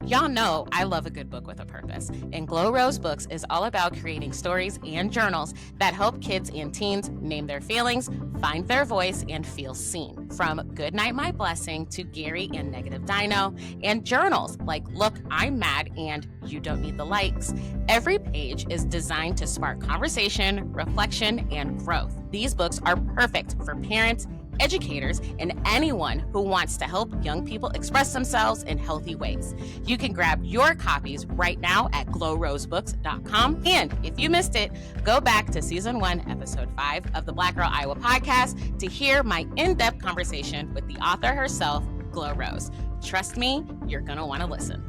Y'all know I love a good book with a purpose, and Glow Rose Books is all about creating stories and journals that help kids and teens name their feelings, find their voice, and feel seen. From Goodnight My Blessing to Gary and Negative Dino, and journals like Look, I'm Mad and You Don't Need the Likes. Every page is designed to spark conversation, reflection, and growth. These books are perfect for parents, educators, and anyone who wants to help young people express themselves in healthy ways. You can grab your copies right now at glowrosebooks.com. And if you missed it, go back to season 1, episode 5 of the Black Girl Iowa podcast to hear my in-depth conversation with the author herself, Glow Rose. Trust me, you're going to want to listen.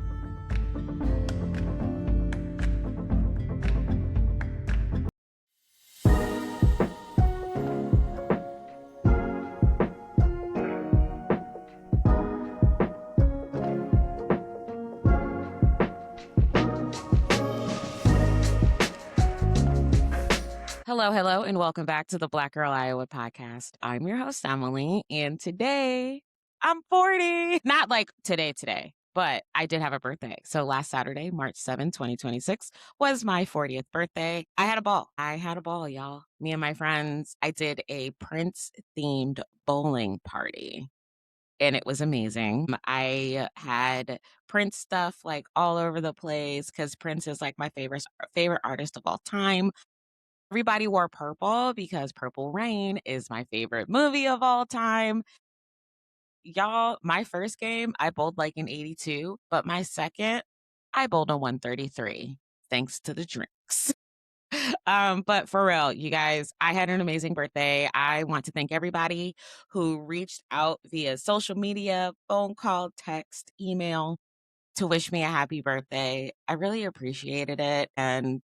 Hello, and welcome back to the Black Girl Iowa podcast. I'm your host, Emili, and today I'm 40. Not like today, but I did have a birthday. So last Saturday, March 7, 2026, was my 40th birthday. I had a ball, y'all. Me and my friends, I did a Prince-themed bowling party. And it was amazing. I had Prince stuff like all over the place because Prince is like my favorite artist of all time. Everybody wore purple because Purple Rain is my favorite movie of all time. Y'all, my first game, I bowled like an 82, but my second, I bowled a 133, thanks to the drinks. But for real, you guys, I had an amazing birthday. I want to thank everybody who reached out via social media, phone call, text, email to wish me a happy birthday. I really appreciated it. And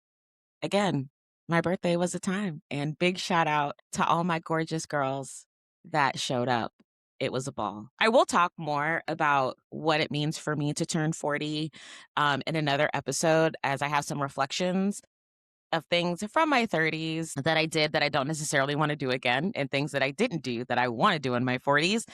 again, my birthday was a time. And big shout out to all my gorgeous girls that showed up. It was a ball. I will talk more about what it means for me to turn 40 in another episode, as I have some reflections of things from my 30s that I did that I don't necessarily want to do again, and things that I didn't do that I want to do in my 40s.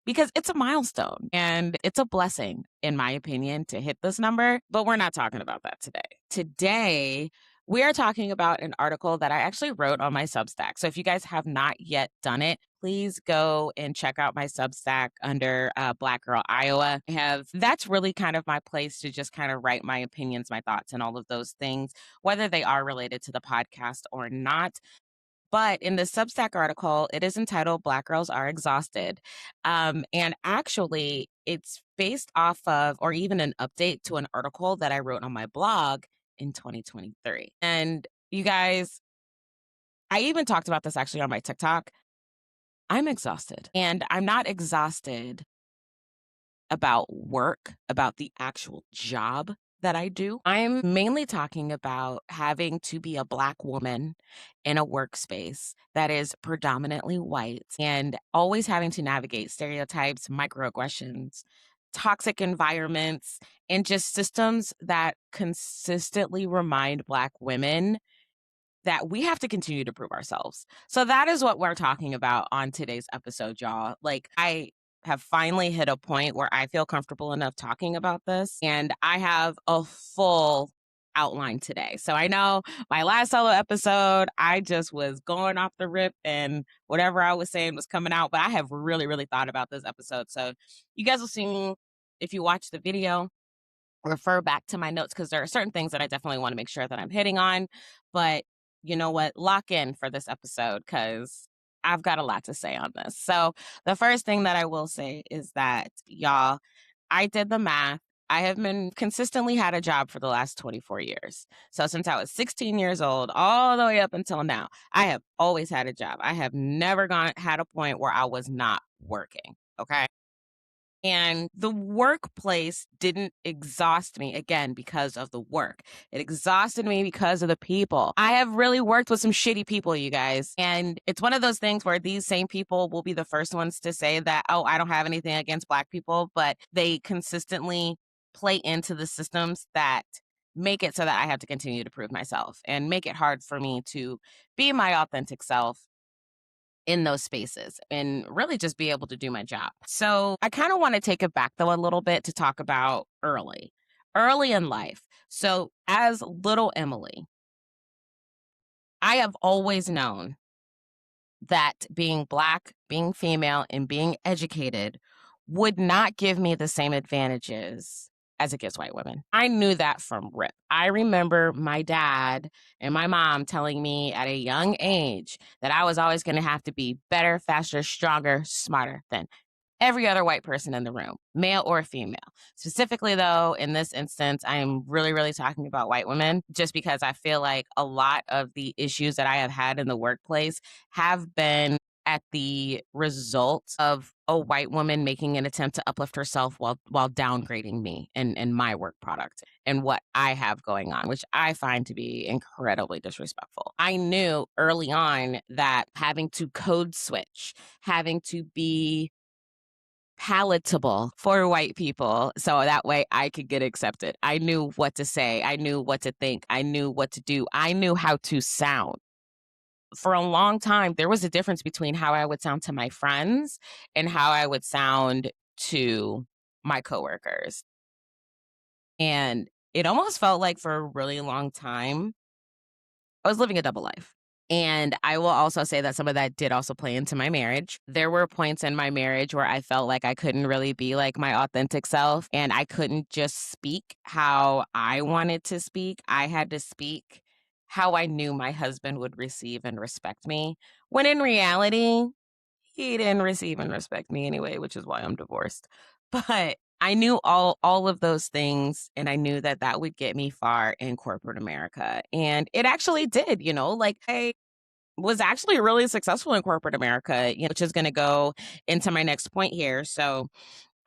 Because it's a milestone and it's a blessing, in my opinion, to hit this number. But we're not talking about that today. Today, we are talking about an article that I actually wrote on my Substack. So if you guys have not yet done it, please go and check out my Substack under Black Girl Iowa. That's really kind of my place to just kind of write my opinions, my thoughts, and all of those things, whether they are related to the podcast or not. But in the Substack article, it is entitled Black Girls Are Exhausted. And actually, it's based off of, or even an update to an article that I wrote on my blog in 2023. And you guys, I even talked about this actually on my TikTok. I'm exhausted. And I'm not exhausted about work, about the actual job that I do. I'm mainly talking about having to be a Black woman in a workspace that is predominantly white and always having to navigate stereotypes, microaggressions, toxic environments, and just systems that consistently remind Black women that we have to continue to prove ourselves. So that is what we're talking about on today's episode, y'all. Like, I have finally hit a point where I feel comfortable enough talking about this, and I have a full outline today. So I know my last solo episode, I just was going off the rip and whatever I was saying was coming out, but I have really, really thought about this episode. So you guys will see me, if you watch the video, refer back to my notes, because there are certain things that I definitely want to make sure that I'm hitting on. But you know what? Lock in for this episode because I've got a lot to say on this. So the first thing that I will say is that, y'all, I did the math. I have been consistently had a job for the last 24 years. So since I was 16 years old, all the way up until now, I have always had a job. I have never had a point where I was not working. Okay. And the workplace didn't exhaust me, again, because of the work. It exhausted me because of the people. I have really worked with some shitty people, you guys. And it's one of those things where these same people will be the first ones to say that, oh, I don't have anything against Black people, but they consistently play into the systems that make it so that I have to continue to prove myself and make it hard for me to be my authentic self in those spaces and really just be able to do my job. So I kind of want to take it back though a little bit to talk about early in life. So as little Emily, I have always known that being Black, being female, and being educated would not give me the same advantages as it gives white women. I knew that from rip. I remember my dad and my mom telling me at a young age that I was always going to have to be better, faster, stronger, smarter than every other white person in the room, male or female. Specifically, though, in this instance, I am really, really talking about white women just because I feel like a lot of the issues that I have had in the workplace have been at the result of a white woman making an attempt to uplift herself while downgrading me and my work product and what I have going on, which I find to be incredibly disrespectful. I knew early on that having to code switch, having to be palatable for white people so that way I could get accepted. I knew what to say. I knew what to think. I knew what to do. I knew how to sound. For a long time, there was a difference between how I would sound to my friends and how I would sound to my coworkers. And it almost felt like for a really long time, I was living a double life. And I will also say that some of that did also play into my marriage. There were points in my marriage where I felt like I couldn't really be like my authentic self and I couldn't just speak how I wanted to speak. I had to speak how I knew my husband would receive and respect me. When in reality, he didn't receive and respect me anyway, which is why I'm divorced. But I knew all of those things and I knew that that would get me far in corporate America. And it actually did, like I was actually really successful in corporate America, which is going to go into my next point here. So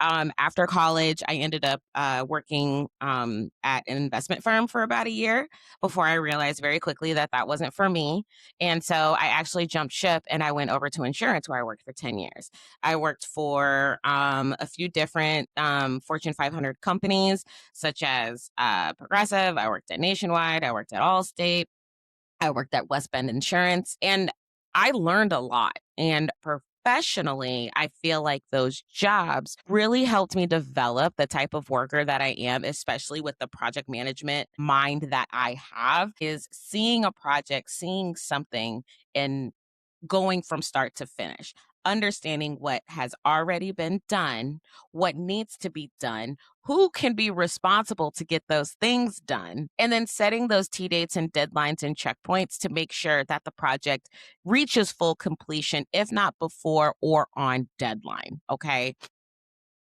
after college, I ended up working at an investment firm for about a year before I realized very quickly that that wasn't for me. And so I actually jumped ship and I went over to insurance where I worked for 10 years. I worked for a few different Fortune 500 companies, such as Progressive. I worked at Nationwide. I worked at Allstate. I worked at West Bend Insurance and I learned a lot. And professionally, I feel like those jobs really helped me develop the type of worker that I am, especially with the project management mind that I have, is seeing a project, seeing something and going from start to finish, understanding what has already been done, what needs to be done, who can be responsible to get those things done, and then setting those T dates and deadlines and checkpoints to make sure that the project reaches full completion, if not before or on deadline. Okay.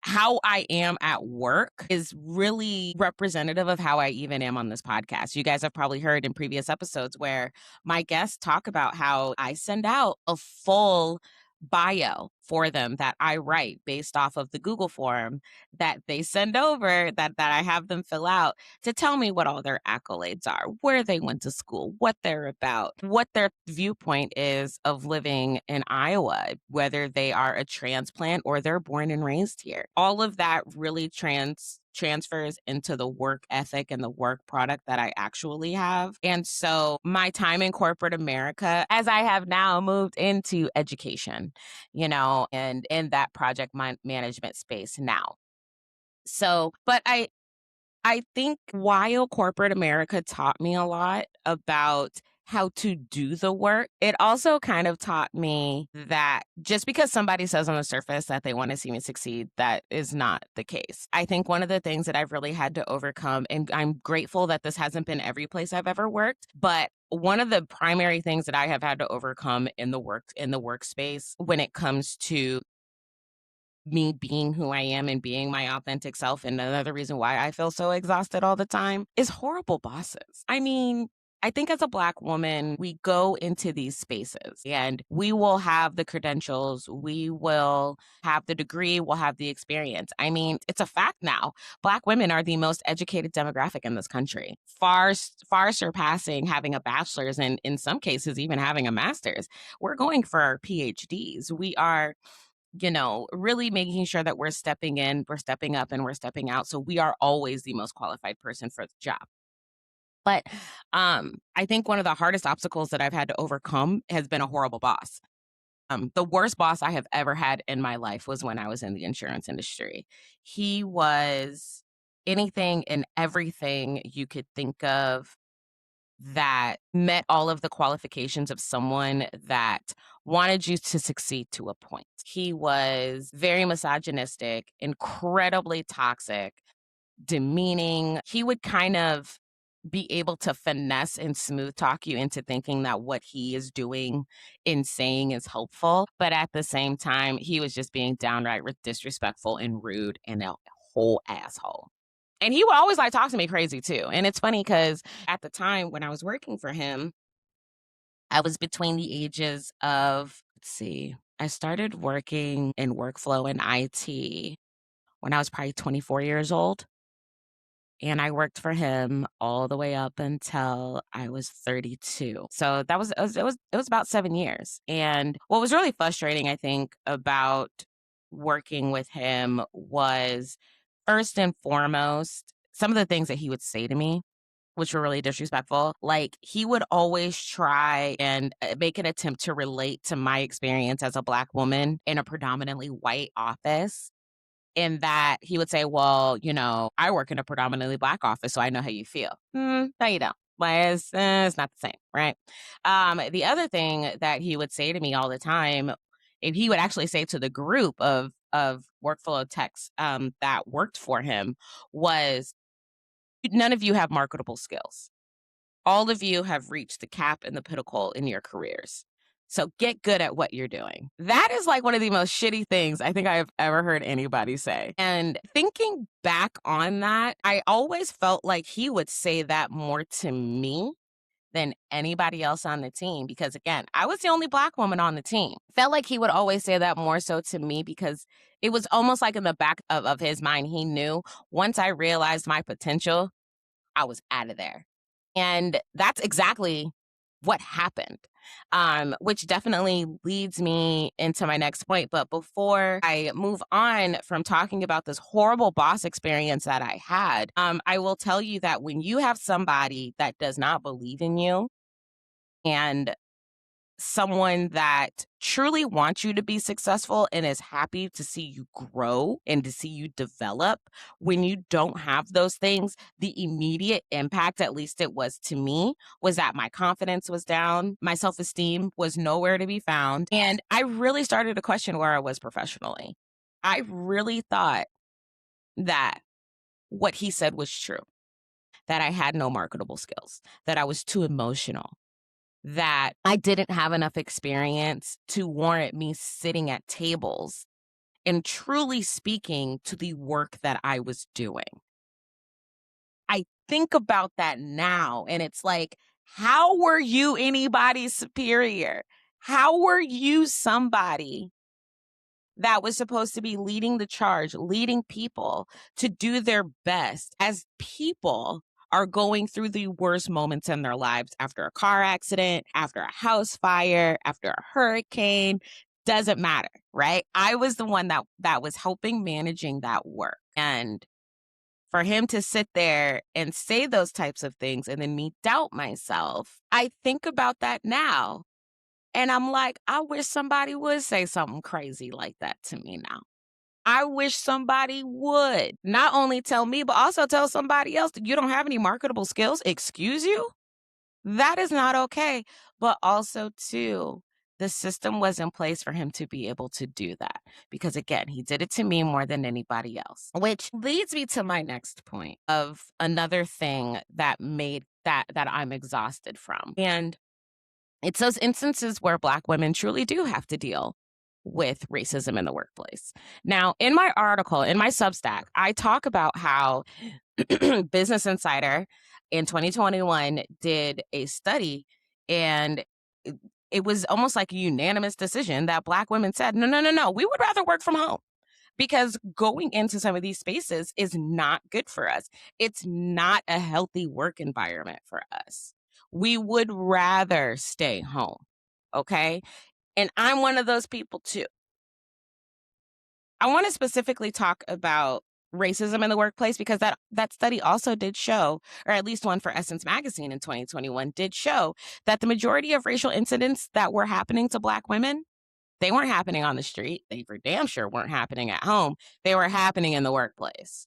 How I am at work is really representative of how I even am on this podcast. You guys have probably heard in previous episodes where my guests talk about how I send out a full bio for them that I write based off of the Google form that they send over that I have them fill out to tell me what all their accolades are, where they went to school, what they're about, what their viewpoint is of living in Iowa, whether they are a transplant or they're born and raised here. All of that really transfers into the work ethic and the work product that I actually have. And so my time in corporate America, as I have now moved into education, and in that project management space now. So, but I think while corporate America taught me a lot about how to do the work, it also kind of taught me that just because somebody says on the surface that they want to see me succeed, that is not the case. I think one of the things that I've really had to overcome, and I'm grateful that this hasn't been every place I've ever worked, but one of the primary things that I have had to overcome in the workspace when it comes to me being who I am and being my authentic self. And another reason why I feel so exhausted all the time is horrible bosses. I mean, I think as a Black woman, we go into these spaces and we will have the credentials, we will have the degree, we'll have the experience. I mean, it's a fact now. Black women are the most educated demographic in this country, far surpassing having a bachelor's and in some cases, even having a master's. We're going for our PhDs. We are really making sure that we're stepping in, we're stepping up, and we're stepping out. So we are always the most qualified person for the job. But I think one of the hardest obstacles that I've had to overcome has been a horrible boss. The worst boss I have ever had in my life was when I was in the insurance industry. He was anything and everything you could think of that met all of the qualifications of someone that wanted you to succeed to a point. He was very misogynistic, incredibly toxic, demeaning. He would kind of be able to finesse and smooth talk you into thinking that what he is doing and saying is helpful. But at the same time, he was just being downright disrespectful and rude and a whole asshole. And he would always like talk to me crazy too. And it's funny because at the time when I was working for him, I was between the ages of, let's see, I started working in workflow and IT when I was probably 24 years old. And I worked for him all the way up until I was 32. So that was it was about 7 years. And what was really frustrating, I think, about working with him was first and foremost, some of the things that he would say to me, which were really disrespectful. Like, he would always try and make an attempt to relate to my experience as a Black woman in a predominantly white office, in that he would say, well, I work in a predominantly Black office, so I know how you feel. No, you don't. Like, it's not the same, right? The other thing that he would say to me all the time, and he would actually say to the group of workflow techs that worked for him, was, none of you have marketable skills. All of you have reached the cap and the pinnacle in your careers. So get good at what you're doing. That is like one of the most shitty things I think I've ever heard anybody say. And thinking back on that, I always felt like he would say that more to me than anybody else on the team. Because again, I was the only Black woman on the team. Felt like he would always say that more so to me because it was almost like in the back of his mind, he knew once I realized my potential, I was out of there. And that's exactly what happened, which definitely leads me into my next point. But before I move on from talking about this horrible boss experience that I had, I will tell you that when you have somebody that does not believe in you and someone that truly wants you to be successful and is happy to see you grow and to see you develop, when you don't have those things, the immediate impact, at least it was to me, was that my confidence was down, my self-esteem was nowhere to be found, and I really started to question where I was professionally. I really thought that what he said was true, that I had no marketable skills, that I was too emotional, that I didn't have enough experience to warrant me sitting at tables and truly speaking to the work that I was doing. I think about that now, and it's like, how were you anybody's superior? How were you somebody that was supposed to be leading the charge, leading people to do their best as people are going through the worst moments in their lives, after a car accident, after a house fire, after a hurricane? Doesn't matter, right? I was the one that was helping managing that work. And for him to sit there and say those types of things and then me doubt myself, I think about that now. And I'm like, I wish somebody would say something crazy like that to me now. I wish somebody would not only tell me, but also tell somebody else that you don't have any marketable skills. Excuse you? That is not okay. But also, too, the system was in place for him to be able to do that. Because again, he did it to me more than anybody else. Which leads me to my next point of another thing that made that I'm exhausted from. And it's those instances where Black women truly do have to deal with racism in the workplace. Now, in my article, in my Substack, I talk about how Business Insider in 2021 did a study, and it was almost like a unanimous decision that Black women said, no, no, no, no, we would rather work from home. Because going into some of these spaces is not good for us. It's not a healthy work environment for us. We would rather stay home. Okay. And I'm one of those people too. I want to specifically talk about racism in the workplace because that study also did show, or at least one for Essence Magazine in 2021 did show, that the majority of racial incidents that were happening to Black women, They weren't happening on the street. They for damn sure weren't happening at home. They were happening in the workplace.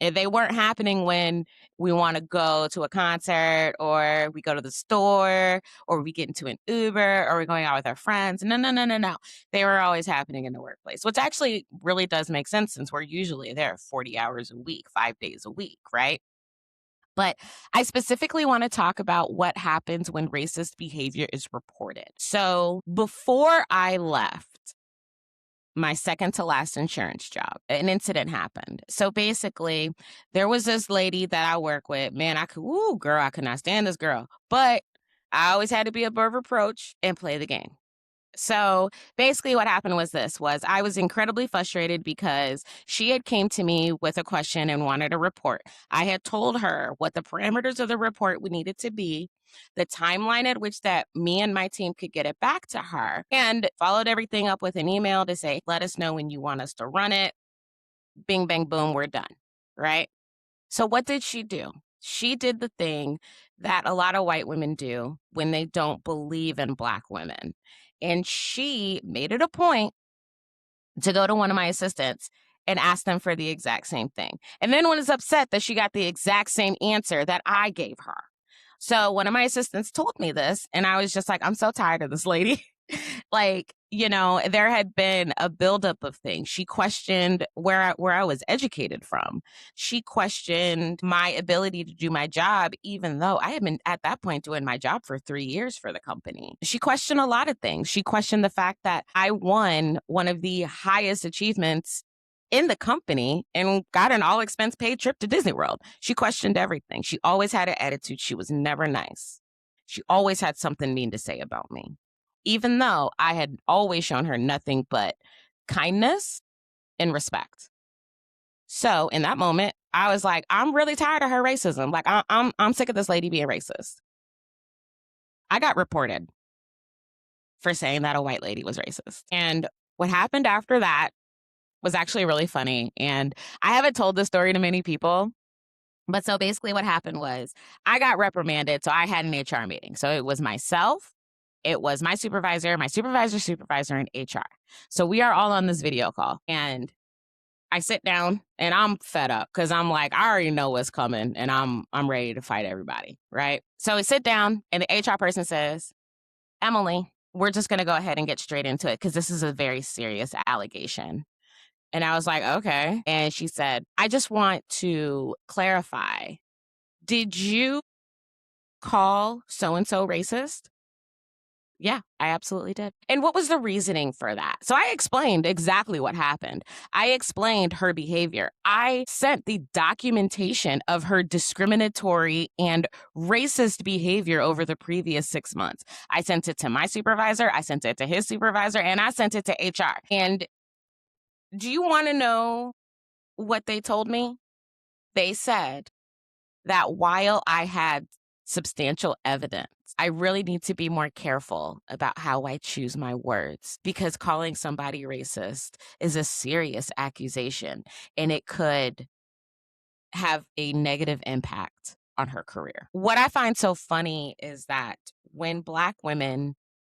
They weren't happening when we want to go to a concert or we go to the store or we get into an Uber or we're going out with our friends. No, no, no, no, no. They were always happening in the workplace, which actually really does make sense since we're usually there 40 hours a week, 5 days a week, right? But I specifically want to talk about what happens when racist behavior is reported. So before I left my second to last insurance job, an incident happened. So basically, there was this lady that I work with. Man, I could not stand this girl. But I always had to be above reproach and play the game. So basically what happened was I was incredibly frustrated because she had came to me with a question and wanted a report. I had told her what the parameters of the report would needed to be, the timeline at which that me and my team could get it back to her, and followed everything up with an email to say, let us know when you want us to run it. Bing, bang, boom, we're done. Right? So what did she do? She did the thing that a lot of white women do when they don't believe in Black women. And she made it a point to go to one of my assistants and ask them for the exact same thing. And then was upset that she got the exact same answer that I gave her. So one of my assistants told me this, and I was just like, I'm so tired of this lady. Like, there had been a buildup of things. She questioned where I was educated from. She questioned my ability to do my job, even though I had been at that point doing my job for 3 years for the company. She questioned a lot of things. She questioned the fact that I won one of the highest achievements in the company and got an all expense paid trip to Disney World. She questioned everything. She always had an attitude. She was never nice. She always had something mean to say about me, even though I had always shown her nothing but kindness and respect. So in that moment, I was like, I'm really tired of her racism. Like, I'm sick of this lady being racist. I got reported for saying that a white lady was racist. And what happened after that was actually really funny. And I haven't told this story to many people. But so basically what happened was I got reprimanded. So I had an HR meeting. So it was myself, it was my supervisor, and HR. So we are all on this video call. And I sit down and I'm fed up because I'm like, I already know what's coming and I'm ready to fight everybody. Right. So we sit down and the HR person says, Emily, we're just going to go ahead and get straight into it because this is a very serious allegation. And I was like, okay. And she said, I just want to clarify. Did you call so-and-so racist? Yeah, I absolutely did. And what was the reasoning for that? So I explained exactly what happened. I explained her behavior. I sent the documentation of her discriminatory and racist behavior over the previous 6 months. I sent it to my supervisor, I sent it to his supervisor, and I sent it to HR. And do you want to know what they told me? They said that while I had substantial evidence, I really need to be more careful about how I choose my words because calling somebody racist is a serious accusation and it could have a negative impact on her career. What I find so funny is that when Black women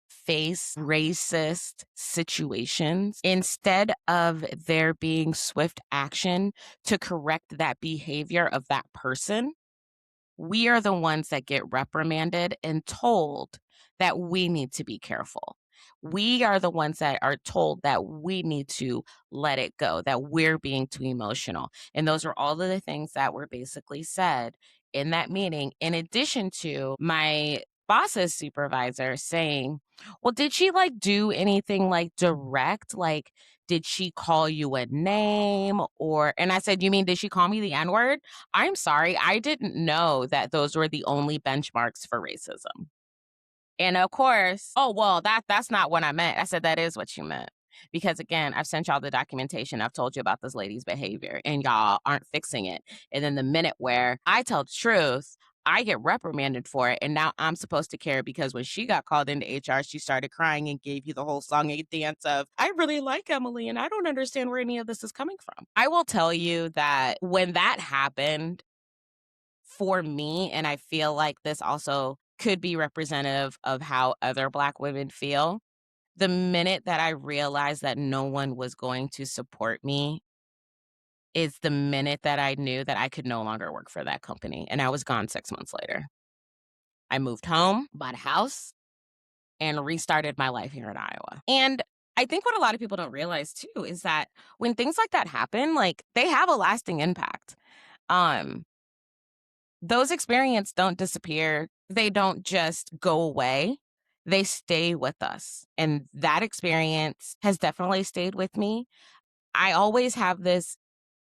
face racist situations, instead of there being swift action to correct that behavior of that person, we are the ones that get reprimanded and told that we need to be careful. We are the ones that are told that we need to let it go, that we're being too emotional. And those are all of the things that were basically said in that meeting, in addition to my boss's supervisor saying, well, did she do anything direct? Did she call you a name and I said, you mean, did she call me the N-word? I'm sorry. I didn't know that those were the only benchmarks for racism. And of course, oh, well, that's not what I meant. I said, that is what you meant. Because again, I've sent y'all the documentation. I've told you about this lady's behavior and y'all aren't fixing it. And then the minute where I tell the truth, I get reprimanded for it. And now I'm supposed to care because when she got called into HR, she started crying and gave you the whole song and dance of, I really like Emily and I don't understand where any of this is coming from. I will tell you that when that happened for me, and I feel like this also could be representative of how other Black women feel, The minute that I realized that no one was going to support me is the minute that I knew that I could no longer work for that company, and I was gone 6 months later. I moved home, bought a house, and restarted my life here in Iowa. And I think what a lot of people don't realize too is that when things like that happen, like, they have a lasting impact. Um, those experiences don't disappear. They don't just go away. They stay with us. And that experience has definitely stayed with me. I always have this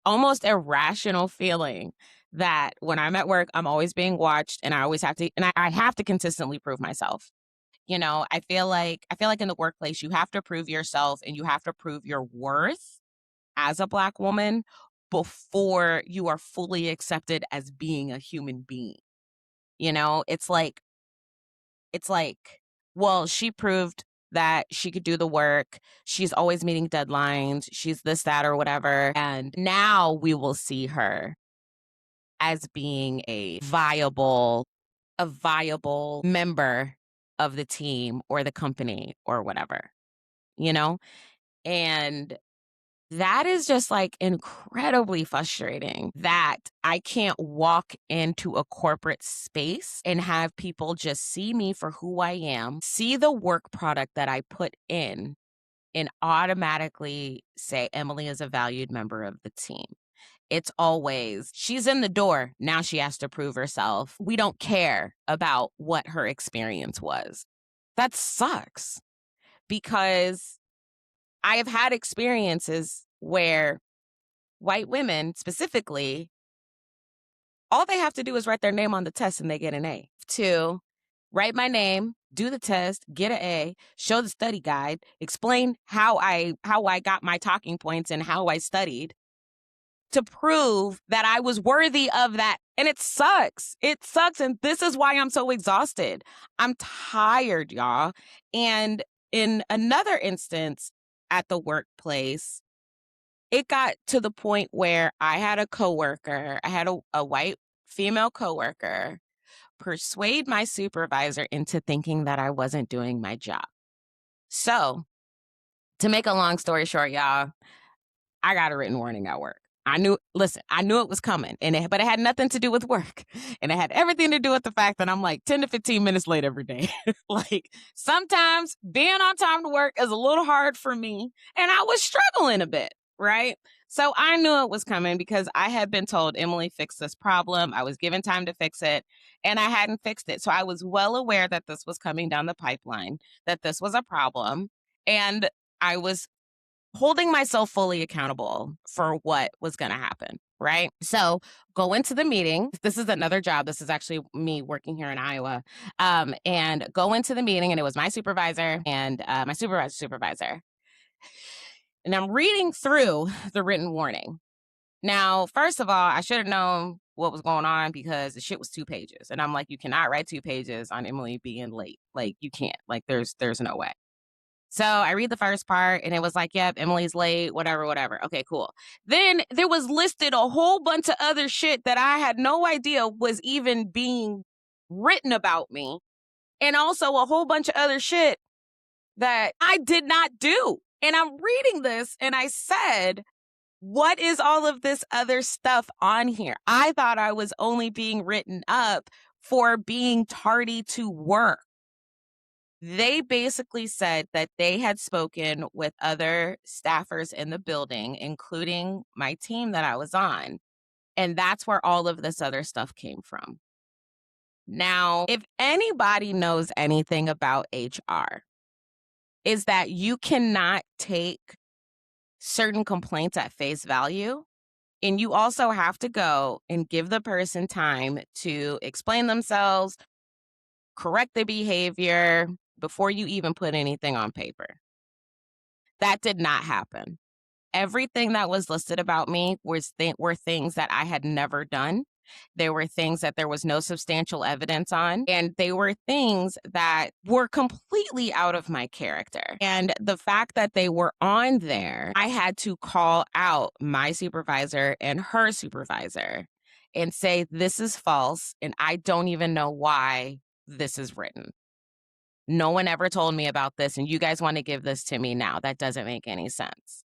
almost irrational feeling that when I'm at work, I'm always being watched and I always have to, and I have to consistently prove myself. I feel like in the workplace, you have to prove yourself and you have to prove your worth as a Black woman before you are fully accepted as being a human being. It's like, well, she proved that she could do the work. She's always meeting deadlines. She's this, that, or whatever. And now we will see her as being a viable member of the team or the company or whatever, you know? And that is just like incredibly frustrating that I can't walk into a corporate space and have people just see me for who I am, see the work product that I put in, and automatically say Emily is a valued member of the team. It's always, she's in the door. Now she has to prove herself. We don't care about what her experience was. That sucks because I have had experiences where white women specifically, all they have to do is write their name on the test and they get an A. To write my name, do the test, get an A, show the study guide, explain how I got my talking points and how I studied to prove that I was worthy of that. And it sucks. It sucks. And this is why I'm so exhausted. I'm tired, y'all. And in another instance at the workplace, it got to the point where I had a white female coworker persuade my supervisor into thinking that I wasn't doing my job. So, to make a long story short, y'all, I got a written warning at work. I knew it was coming, but it had nothing to do with work. And it had everything to do with the fact that I'm like 10 to 15 minutes late every day. Like, sometimes being on time to work is a little hard for me, and I was struggling a bit, right? So I knew it was coming because I had been told, Emily, fix this problem. I was given time to fix it, and I hadn't fixed it. So I was well aware that this was coming down the pipeline, that this was a problem, and I was holding myself fully accountable for what was going to happen, right? So go into the meeting. This is another job. This is actually me working here in Iowa. And go into the meeting, and it was my supervisor and my supervisor. And I'm reading through the written warning. Now, first of all, I should have known what was going on because the shit was 2 pages. And I'm like, you cannot write 2 pages on Emily being late. Like, you can't. Like, there's no way. So I read the first part and it was like, yep, Emily's late, whatever. Okay, cool. Then there was listed a whole bunch of other shit that I had no idea was even being written about me. And also a whole bunch of other shit that I did not do. And I'm reading this and I said, what is all of this other stuff on here? I thought I was only being written up for being tardy to work. They basically said that they had spoken with other staffers in the building, including my team that I was on. And that's where all of this other stuff came from. Now, if anybody knows anything about HR, is that you cannot take certain complaints at face value. And you also have to go and give the person time to explain themselves, correct their behavior before you even put anything on paper. That did not happen. Everything that was listed about me were things that I had never done. They were things that there was no substantial evidence on, and they were things that were completely out of my character. And the fact that they were on there, I had to call out my supervisor and her supervisor and say, this is false, and I don't even know why this is written. No one ever told me about this, and you guys want to give this to me now. That doesn't make any sense.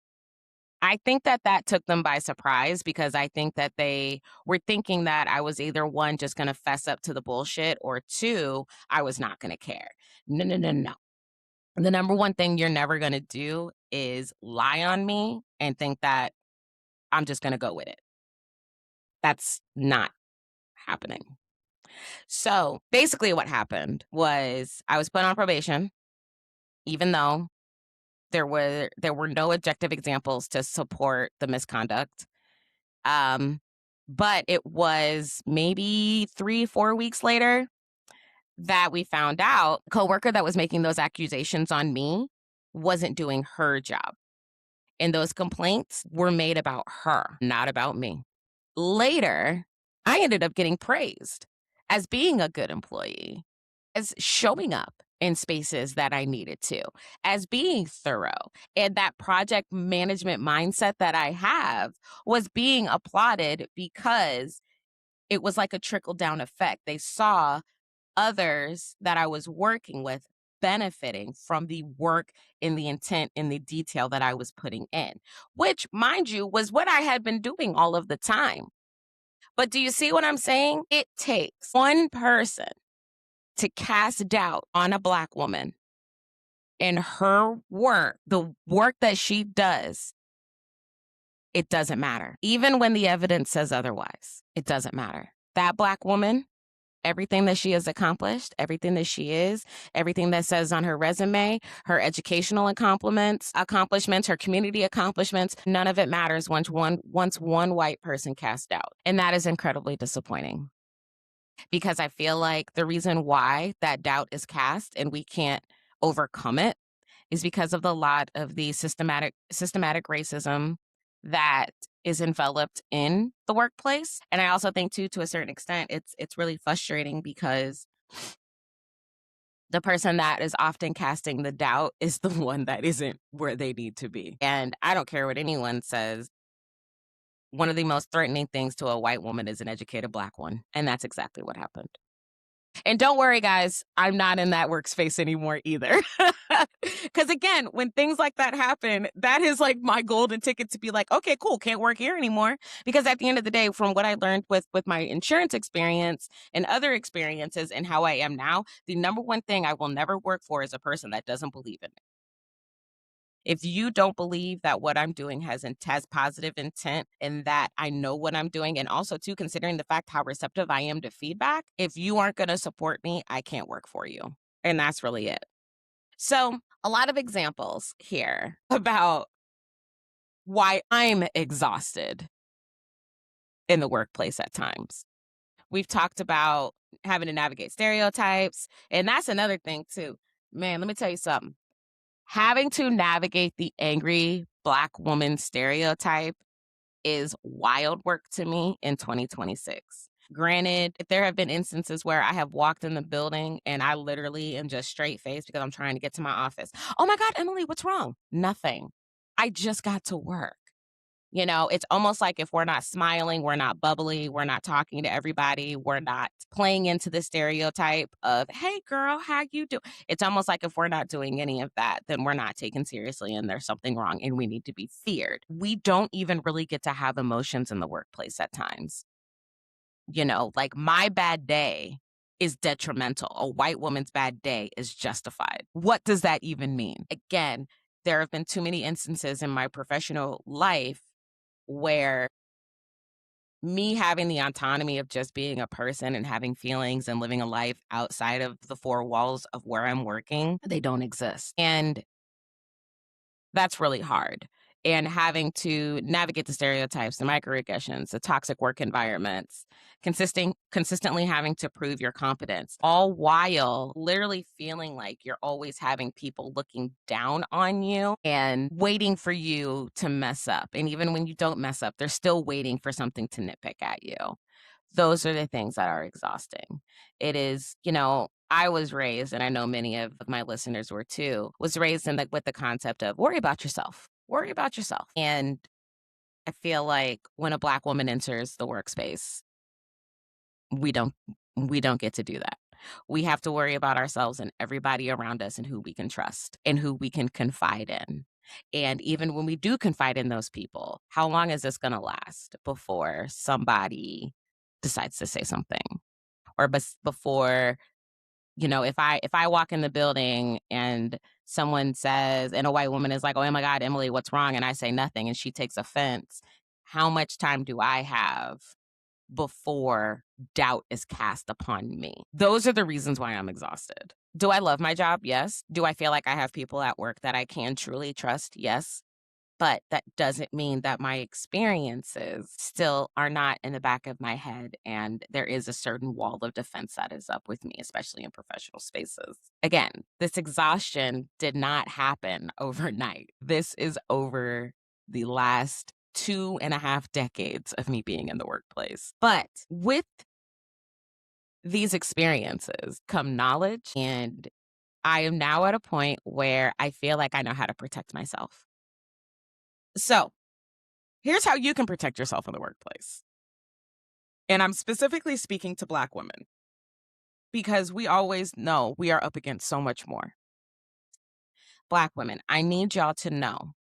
I think that that took them by surprise because I think that they were thinking that I was either one, just going to fess up to the bullshit, or two, I was not going to care. No, no, no, no. The number one thing you're never going to do is lie on me and think that I'm just going to go with it. That's not happening. So basically, what happened was I was put on probation, even though there were no objective examples to support the misconduct. Um, but it was maybe 3, 4 weeks later that we found out the coworker that was making those accusations on me wasn't doing her job. And those complaints were made about her, not about me. Later, I ended up getting praised as being a good employee, as showing up in spaces that I needed to, as being thorough. And that project management mindset that I have was being applauded because it was like a trickle down effect. They saw others that I was working with benefiting from the work and the intent and the detail that I was putting in, which, mind you, was what I had been doing all of the time. But do you see what I'm saying? It takes one person to cast doubt on a Black woman in her work, the work that she does. It doesn't matter. Even when the evidence says otherwise, it doesn't matter. That Black woman, everything that she has accomplished, everything that she is, everything that says on her resume, her educational accomplishments, her community accomplishments, none of it matters once one white person casts doubt. And that is incredibly disappointing, because I feel like the reason why that doubt is cast and we can't overcome it is because of the lot of the systematic racism that is enveloped in the workplace. And I also think too, to a certain extent, it's really frustrating because the person that is often casting the doubt is the one that isn't where they need to be. And I don't care what anyone says. One of the most threatening things to a white woman is an educated Black one. And that's exactly what happened. And don't worry, guys, I'm not in that workspace anymore either. Because again, when things like that happen, that is like my golden ticket to be like, okay, cool, can't work here anymore. Because at the end of the day, from what I learned with my insurance experience and other experiences and how I am now, the number one thing I will never work for is a person that doesn't believe in it. If you don't believe that what I'm doing has positive intent and that I know what I'm doing, and also too, considering the fact how receptive I am to feedback, if you aren't going to support me, I can't work for you. And that's really it. So a lot of examples here about why I'm exhausted in the workplace at times. We've talked about having to navigate stereotypes, and that's another thing too. Man, let me tell you something. Having to navigate the angry Black woman stereotype is wild work to me in 2026. Granted, there have been instances where I have walked in the building and I literally am just straight faced because I'm trying to get to my office. Oh my God, Emily, what's wrong? Nothing. I just got to work. You know, it's almost like if we're not smiling, we're not bubbly, we're not talking to everybody, we're not playing into the stereotype of, hey girl, how you do? It's almost like if we're not doing any of that, then we're not taken seriously and there's something wrong and we need to be feared. We don't even really get to have emotions in the workplace at times. You know, like my bad day is detrimental. A white woman's bad day is justified. What does that even mean? Again, there have been too many instances in my professional life where me having the autonomy of just being a person and having feelings and living a life outside of the four walls of where I'm working, they don't exist. And that's really hard. And having to navigate the stereotypes, the microaggressions, the toxic work environments, consistently having to prove your competence, all while literally feeling like you're always having people looking down on you and waiting for you to mess up. And even when you don't mess up, they're still waiting for something to nitpick at you. Those are the things that are exhausting. It is, you know, I was raised, and I know many of my listeners were too, was raised in with the concept of worry about yourself, worry about yourself. And I feel like when a Black woman enters the workspace, we don't we don't get to do that. We have to worry about ourselves and everybody around us and who we can trust and who we can confide in. And even when we do confide in those people, how long is this going to last before somebody decides to say something? Or before, if I walk in the building and someone says, and a white woman is like, "Oh my God, Emily, what's wrong?" And I say nothing and she takes offense, how much time do I have before doubt is cast upon me? Those are the reasons why I'm exhausted. Do I love my job? Yes. Do I feel like I have people at work that I can truly trust? Yes. But that doesn't mean that my experiences still are not in the back of my head, and there is a certain wall of defense that is up with me, especially in professional spaces. Again, this exhaustion did not happen overnight. This is over the last 2.5 decades of me being in the workplace. But with these experiences come knowledge, and I am now at a point where I feel like I know how to protect myself. So, here's how you can protect yourself in the workplace. And I'm specifically speaking to Black women because we always know we are up against so much more. Black women, I need y'all to know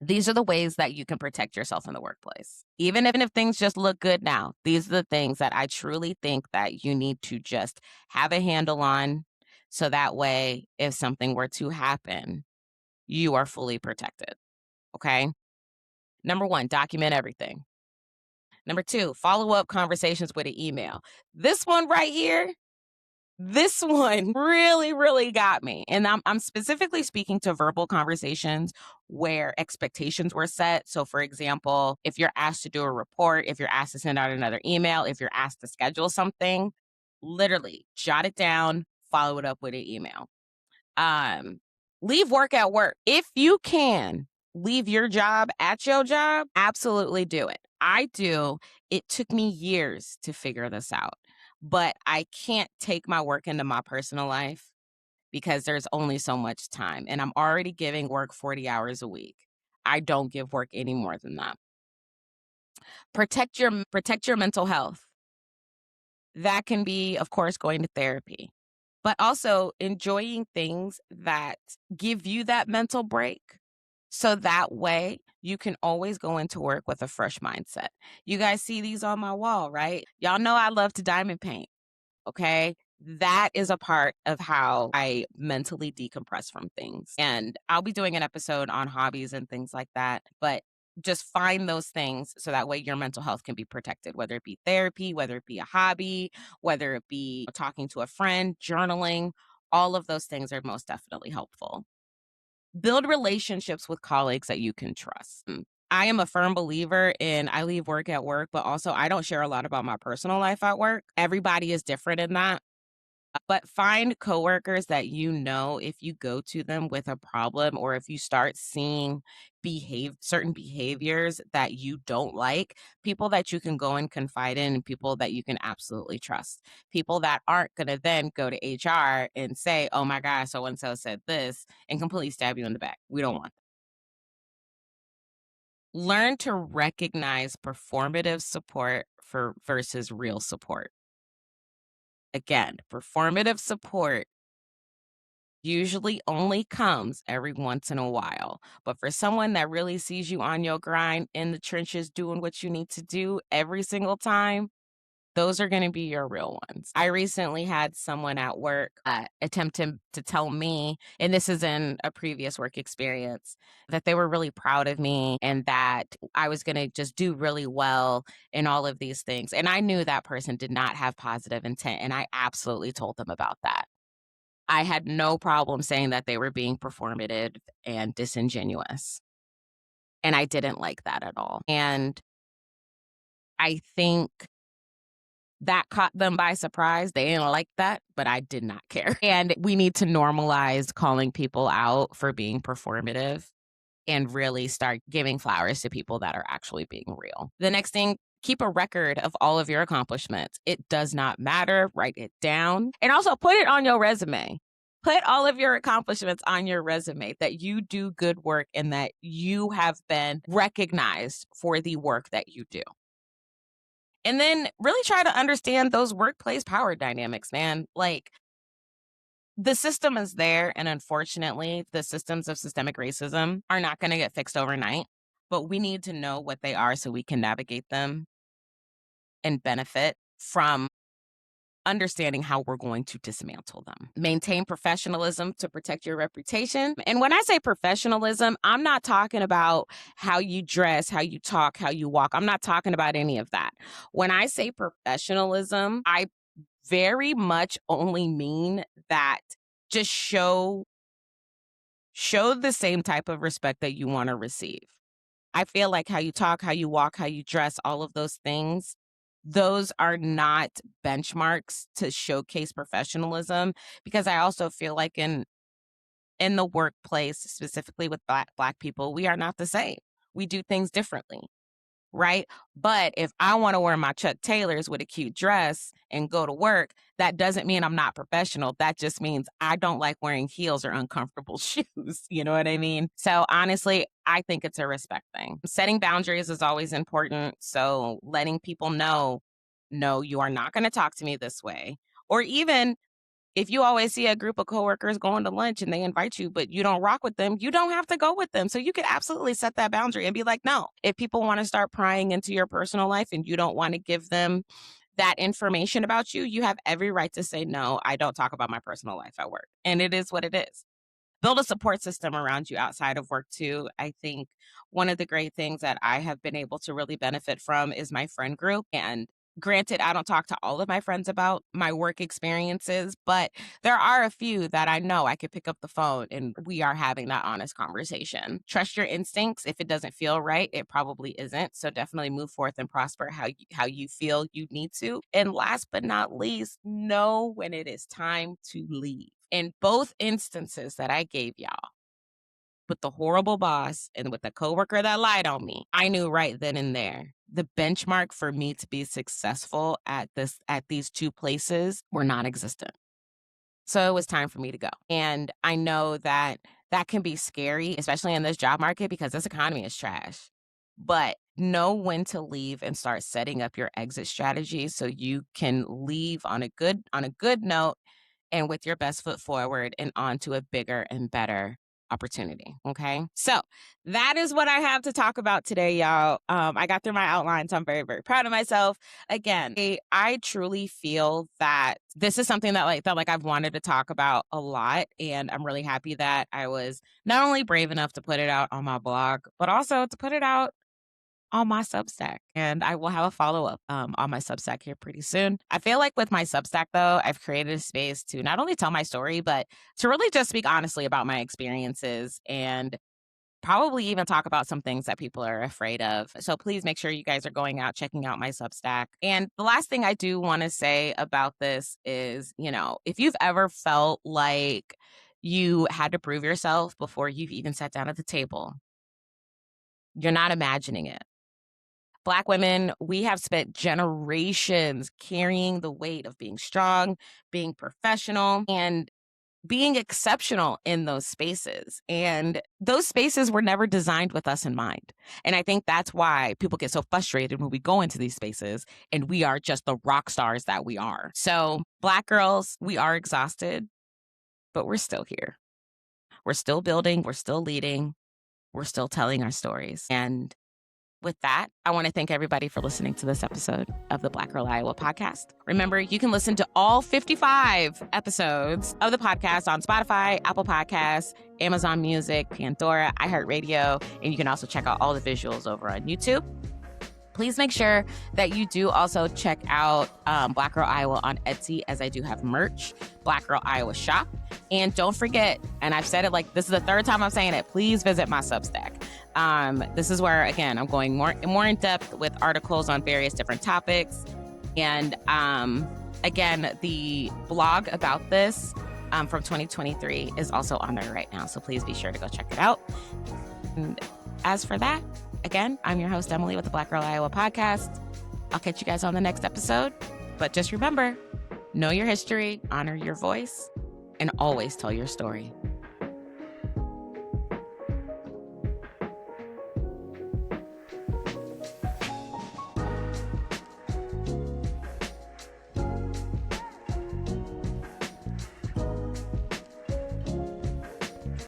these are the ways that you can protect yourself in the workplace. Even if things just look good now, these are the things that I truly think that you need to just have a handle on. So that way, if something were to happen, you are fully protected. Okay. Number one, document everything. Number two, follow up conversations with an email. This one right here, this one really, really got me. And I'm specifically speaking to verbal conversations where expectations were set. So, for example, if you're asked to do a report, if you're asked to send out another email, if you're asked to schedule something, literally jot it down, follow it up with an email. Um, Leave work at work. If you can leave your job at your job, absolutely do it. I do. It took me years to figure this out, but I can't take my work into my personal life because there's only so much time, and I'm already giving work 40 hours a week. I don't give work any more than that. Protect your mental health. That can be, of course, going to therapy, but also enjoying things that give you that mental break. So that way you can always go into work with a fresh mindset. You guys see these on my wall, right? Y'all know I love to diamond paint. Okay. That is a part of how I mentally decompress from things. And I'll be doing an episode on hobbies and things like that. But just find those things so that way your mental health can be protected, whether it be therapy, whether it be a hobby, whether it be talking to a friend, journaling. All of those things are most definitely helpful. Build relationships with colleagues that you can trust. I am a firm believer in I leave work at work, but also I don't share a lot about my personal life at work. Everybody is different in that. But find coworkers that you know if you go to them with a problem or if you start seeing certain behaviors that you don't like, people that you can go and confide in and people that you can absolutely trust. People that aren't going to then go to HR and say, "Oh my gosh, so and so said this," and completely stab you in the back. We don't want that. Learn to recognize performative support versus real support. Again, performative support usually only comes every once in a while. But for someone that really sees you on your grind in the trenches doing what you need to do every single time, those are going to be your real ones. I recently had someone at work attempt to tell me, and this is in a previous work experience, that they were really proud of me and that I was going to just do really well in all of these things. And I knew that person did not have positive intent, and I absolutely told them about that. I had no problem saying that they were being performative and disingenuous. And I didn't like that at all. And I think that caught them by surprise. They didn't like that, but I did not care. And we need to normalize calling people out for being performative and really start giving flowers to people that are actually being real. The next thing, keep a record of all of your accomplishments. It does not matter. Write it down and also put it on your resume. Put all of your accomplishments on your resume that you do good work and that you have been recognized for the work that you do. And then really try to understand those workplace power dynamics, man. Like, the system is there, and unfortunately, the systems of systemic racism are not going to get fixed overnight, but we need to know what they are so we can navigate them and benefit from understanding how we're going to dismantle them. Maintain professionalism to protect your reputation. And when I say professionalism, I'm not talking about how you dress, how you talk, how you walk. I'm not talking about any of that. When I say professionalism, I very much only mean that just show the same type of respect that you want to receive. I feel like how you talk, how you walk, how you dress, all of those things, those are not benchmarks to showcase professionalism, because I also feel like in the workplace, specifically with black people, we are not the same. We do things differently. Right? But if I want to wear my Chuck Taylors with a cute dress and go to work, that doesn't mean I'm not professional. That just means I don't like wearing heels or uncomfortable shoes. You know what I mean? So honestly, I think it's a respect thing. Setting boundaries is always important. So letting people know, no, you are not going to talk to me this way. Or even if you always see a group of coworkers going to lunch and they invite you, but you don't rock with them, you don't have to go with them. So you could absolutely set that boundary and be like, no, if people want to start prying into your personal life and you don't want to give them that information about you, you have every right to say, no, I don't talk about my personal life at work. And it is what it is. Build a support system around you outside of work too. I think one of the great things that I have been able to really benefit from is my friend group. And granted, I don't talk to all of my friends about my work experiences, but there are a few that I know I could pick up the phone and we are having that honest conversation. Trust your instincts. If it doesn't feel right, it probably isn't. So definitely move forth and prosper how you feel you need to. And last but not least, know when it is time to leave. In both instances that I gave y'all, with the horrible boss and with the coworker that lied on me, I knew right then and there the benchmark for me to be successful at these two places were non-existent. So it was time for me to go. And I know that that can be scary, especially in this job market, because this economy is trash. But know when to leave and start setting up your exit strategy so you can leave on a good note and with your best foot forward and on to a bigger and better opportunity. Okay. So that is what I have to talk about today, y'all. I got through my outline, so I'm very, very proud of myself. Again, I truly feel that this is something that I've wanted to talk about a lot. And I'm really happy that I was not only brave enough to put it out on my blog, but also to put it out on my Substack. And I will have a follow-up on my Substack here pretty soon. I feel like with my Substack, though, I've created a space to not only tell my story, but to really just speak honestly about my experiences and probably even talk about some things that people are afraid of. So please make sure you guys are going out, checking out my Substack. And the last thing I do want to say about this is, if you've ever felt like you had to prove yourself before you've even sat down at the table, you're not imagining it. Black women, we have spent generations carrying the weight of being strong, being professional, and being exceptional in those spaces. And those spaces were never designed with us in mind. And I think that's why people get so frustrated when we go into these spaces and we are just the rock stars that we are. So Black girls, we are exhausted, but we're still here. We're still building, we're still leading, we're still telling our stories. And with that, I want to thank everybody for listening to this episode of the Black Girl Iowa podcast. Remember, you can listen to all 55 episodes of the podcast on Spotify, Apple Podcasts, Amazon Music, Pandora, iHeartRadio, and you can also check out all the visuals over on YouTube. Please make sure that you do also check out Black Girl Iowa on Etsy, as I do have merch, Black Girl Iowa shop. And don't forget, and I've said it this is the third time I'm saying it, please visit my Substack. This is where, again, I'm going more in depth with articles on various different topics. And again, the blog about this from 2023 is also on there right now. So please be sure to go check it out. And as for that, again, I'm your host, Emili, with the Black Girl Iowa podcast. I'll catch you guys on the next episode. But just remember, know your history, honor your voice, and always tell your story.